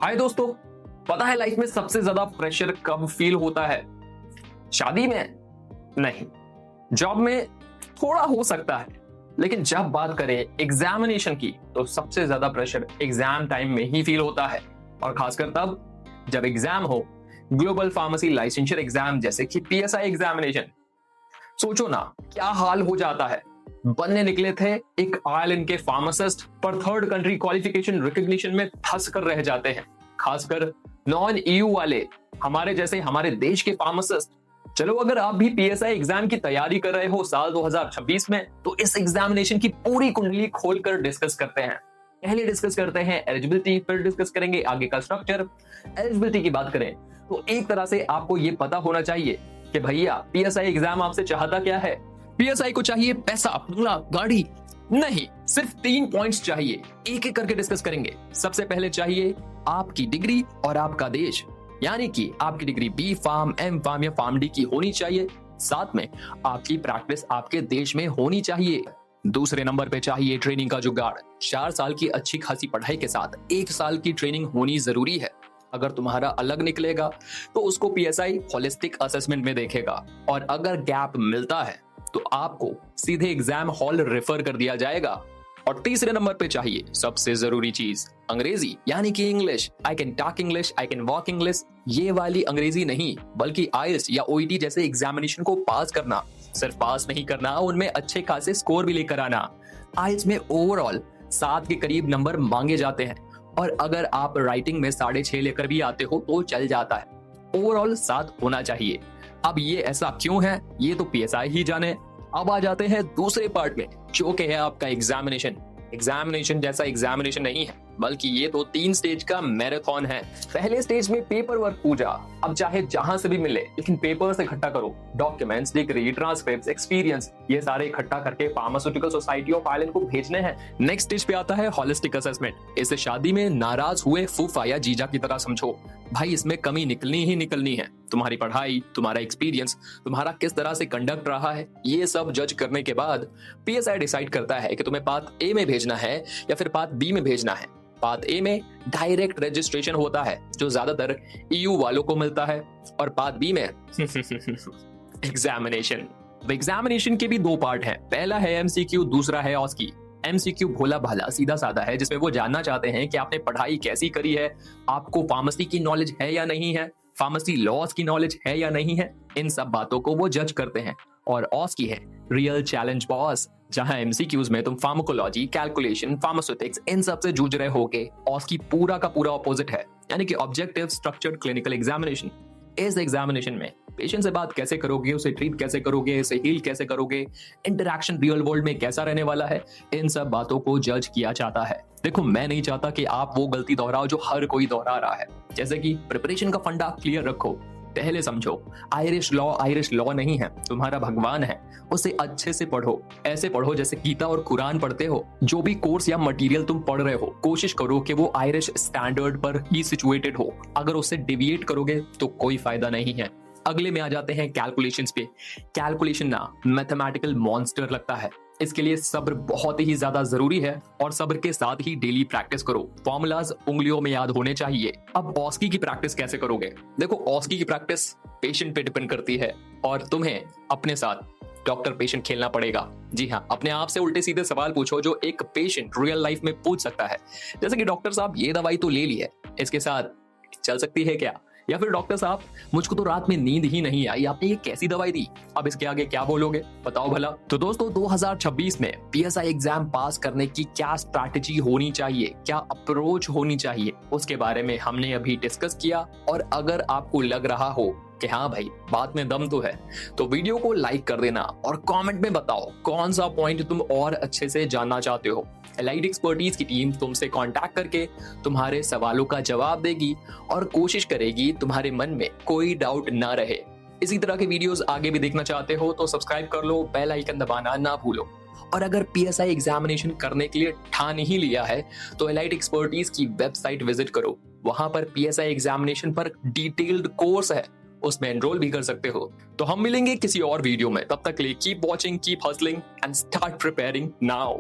हाय दोस्तों, पता है लाइफ में सबसे ज्यादा प्रेशर कब फील होता है? शादी में? नहीं। जॉब में थोड़ा हो सकता है, लेकिन जब बात करें एग्जामिनेशन की तो सबसे ज्यादा प्रेशर एग्जाम टाइम में ही फील होता है। और खासकर तब जब एग्जाम हो, ग्लोबल फार्मेसी लाइसेंचर एग्जाम जैसे कि पीएसआई एग्जामिनेशन। सोचो ना क्या हाल हो जाता है। बनने निकले थे एक आयरलैंड के फार्मासिस्ट, पर थर्ड कंट्री क्वालिफिकेशन रिकॉग्निशन में फंस कर रह जाते हैं। खासकर नॉन ईयू वाले, हमारे जैसे हमारे देश के फार्मासिस्ट। चलो, अगर आप भी पीएसआई एग्जाम की तैयारी कर रहे हो साल 2026 में, तो इस एग्जामिनेशन की पूरी कुंडली खोलकर डिस्कस करते हैं। पहले डिस्कस करते हैं एलिजिबिलिटी, फिर डिस्कस करेंगे आगे का स्ट्रक्चर। एलिजिबिलिटी की बात करें तो एक तरह से आपको ये पता होना चाहिए कि भैया पीएसआई एग्जाम आपसे चाहता क्या है। पीएसआई को चाहिए पैसा, बंगला, गाड़ी? नहीं, सिर्फ 3 पॉइंट्स चाहिए। एक एक करके डिस्कस करेंगे। सबसे पहले चाहिए आपकी डिग्री और आपका देश, यानी कि आपकी degree B pharm, M pharm या फार्म डी की होनी चाहिए। साथ में आपकी प्रैक्टिस आपके देश में होनी चाहिए। दूसरे नंबर पे चाहिए ट्रेनिंग का जुगाड़। 4 साल की अच्छी खासी पढ़ाई के साथ 1 साल की ट्रेनिंग होनी जरूरी है। अगर तुम्हारा अलग निकलेगा तो उसको पीएसआई होलिस्टिक असेसमेंट में देखेगा, और अगर गैप मिलता है तो आपको सीधे एग्जाम हॉल रेफर कर दिया जाएगा। और तीसरे नंबर पे चाहिए सबसे जरूरी चीज, अंग्रेजी, यानी कि English. I can talk English, I can walk English. ये वाली अंग्रेजी नहीं, बल्कि आईएलटीएस या ओईटी जैसे एग्जामिनेशन को पास करना। सिर्फ पास नहीं करना, उनमें अच्छे खासे स्कोर भी लेकर आना। आईएलटीएस में ओवरऑल 7 के करीब नंबर मांगे जाते हैं, और अगर आप राइटिंग में 6.5 लेकर भी आते हो तो चल जाता है। ओवरऑल 7 होना चाहिए। अब ये ऐसा क्यों है, ये तो पीएसआई ही जाने। अब आ जाते हैं दूसरे पार्ट में, जो कि है आपका एग्जामिनेशन। एग्जामिनेशन जैसा एग्जामिनेशन नहीं है, बल्कि ये तो 3 स्टेज का मैराथन है। पहले स्टेज में पेपर वर्क पूजा। अब चाहे जहां से भी मिले, लेकिन पेपर से इकट्ठा करो। डॉक्यूमेंट्स, डिग्री, ट्रांसक्रिप्ट्स, एक्सपीरियंस, ये सारे इकट्ठा करके फार्मास्यूटिकल सोसाइटी ऑफ आयरलैंड को भेजने हैं। नेक्स्ट स्टेज पे आता है होलिस्टिक असेसमेंट। इसे शादी में नाराज हुए फूफा या जीजा की तरह समझो। भाई, इसमें कमी निकलनी ही निकलनी है। तुम्हारी पढ़ाई, तुम्हारा एक्सपीरियंस, तुम्हारा किस तरह से कंडक्ट रहा है, ये सब जज करने के बाद पीएसआई डिसाइड करता है कि तुम्हें पाथ ए में भेजना है या फिर पाथ बी में भेजना है। पाथ ए में डायरेक्ट रजिस्ट्रेशन होता है, जो ज्यादातर ईयू वालों को मिलता है, और पाथ बी में एग्जामिनेशन। एग्जामिनेशन के भी 2 पार्ट हैं। पहला है एमसीक्यू, दूसरा है ऑस्की। एमसीक्यू भोला भाला सीधा साधा है, जिसमें वो जानना चाहते हैं कि आपने पढ़ाई कैसी करी है, आपको फार्मेसी की नॉलेज है या नहीं है, फार्मेसी लॉज की नॉलेज है या नहीं है। इन सब बातों को वो जज करते हैं। और ऑस्की है रियल चैलेंज बॉस, जहां एमसीक्यूज में तुम फार्माकोलॉजी, कैलकुलेशन, फार्मास्यूटिक्स, इन सब से जूझ रहे होगे। ऑस्की पूरा का पूरा ऑपोजिट है, यानी कि ऑब्जेक्टिव स्ट्रक्चर्ड क्लिनिकल एग्जामिनेशन। इस एग्जामिनेशन में पेशेंट से बात कैसे करोगे, उसे ट्रीट कैसे करोगे, उसे हील कैसे करोगे, इंटरैक्शन रियल वर्ल्ड में कैसा रहने वाला है, इन सब बातों को जज किया जाता है। देखो, मैं नहीं चाहता कि आप वो गलती दोहराओ जो हर कोई दोहरा रहा है, जैसे कि प्रिपरेशन का फंडा क्लियर रखो। पहले समझो, आयरिश लॉ नहीं है, तुम्हारा भगवान है। उसे अच्छे से पढ़ो, ऐसे पढ़ो जैसे गीता और कुरान पढ़ते हो। जो भी कोर्स या मटेरियल तुम पढ़ रहे हो, कोशिश करो कि वो आयरिश स्टैंडर्ड पर ही सिचुएटेड हो। अगर उससे डिविएट करोगे तो कोई फायदा नहीं है। अगले में आ जाते हैं कैलकुलेशंस पे। कैलकुलेशन ना मैथमेटिकल मॉन्स्टर लगता है। इसके लिए सब्र बहुत ही ज्यादा जरूरी है, और सब्र के साथ ही डेली प्रैक्टिस करो। फॉर्मूलाज उंगलियों में याद होने चाहिए। अब ऑस्की की प्रैक्टिस कैसे करोगे? देखो, ऑस्की की प्रैक्टिस पेशेंट पे डिपेंड करती है, और तुम्हें अपने साथ डॉक्टर पेशेंट खेलना पड़ेगा। जी हाँ, अपने आप से उल्टे सीधे सवाल पूछो जो एक पेशेंट रियल लाइफ में पूछ सकता है। जैसे कि डॉक्टर साहब, ये दवाई तो ले ली है, इसके साथ चल सकती है क्या? या फिर डॉक्टर साहब, मुझको तो रात में नींद ही नहीं आई, आपने ये कैसी दवाई दी? अब इसके आगे क्या बोलोगे, बताओ भला। तो दोस्तों, 2026 में पीएसआई एग्जाम पास करने की क्या स्ट्रैटेजी होनी चाहिए, क्या अप्रोच होनी चाहिए, उसके बारे में हमने अभी डिस्कस किया। और अगर आपको लग रहा हो कि हाँ भाई, बात में दम तो है, तो वीडियो को लाइक कर देना और कमेंट में बताओ कौन सा पॉइंट तुम और अच्छे से जानना चाहते हो। एलाइड एक्सपर्टीज की टीम तुमसे कांटेक्ट करके तुम्हारे सवालों का जवाब देगी, और कोशिश करेगी तुम्हारे मन में कोई डाउट ना रहे। इसी तरह के वीडियोस आगे भी देखना चाहते हो तो सब्सक्राइब कर लो, बेल आइकन दबाना ना भूलो। और अगर पीएसआई एग्जामिनेशन करने के लिए ठान ही लिया है तो एलाइड एक्सपर्टीज की वेबसाइट विजिट करो। वहां पर पीएसआई एग्जामिनेशन पर डिटेल्ड कोर्स है, उसमें एनरोल भी कर सकते हो। तो हम मिलेंगे किसी और वीडियो में, तब तक के लिए keep watching, keep hustling and start preparing now.